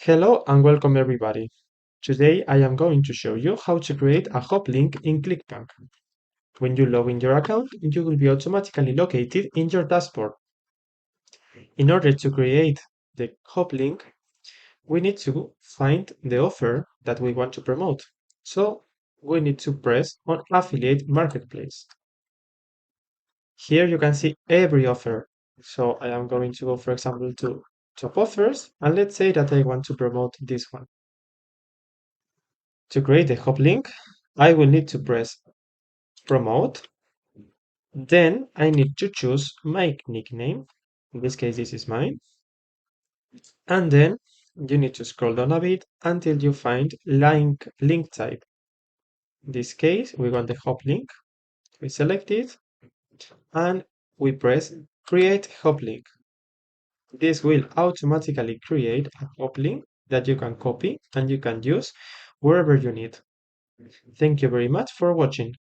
Hello and welcome everybody. Today I am going to show you how to create a hoplink in Clickbank. When you log in your account, you will be automatically located in your dashboard. In order to create the hoplink, we need to find the offer that we want to promote. So we need to press on Affiliate Marketplace. Here you can see every offer. So I am going to go, for example, to top offers, and let's say that I want to promote this one. To create a hop link, I will need to press promote. Then I need to choose my nickname. In this case, this is mine. And then you need to scroll down a bit until you find link type. In this case, we want the hop link. We select it and we press create hop link. This will automatically create a hop link that you can copy and you can use wherever you need. Thank you very much for watching.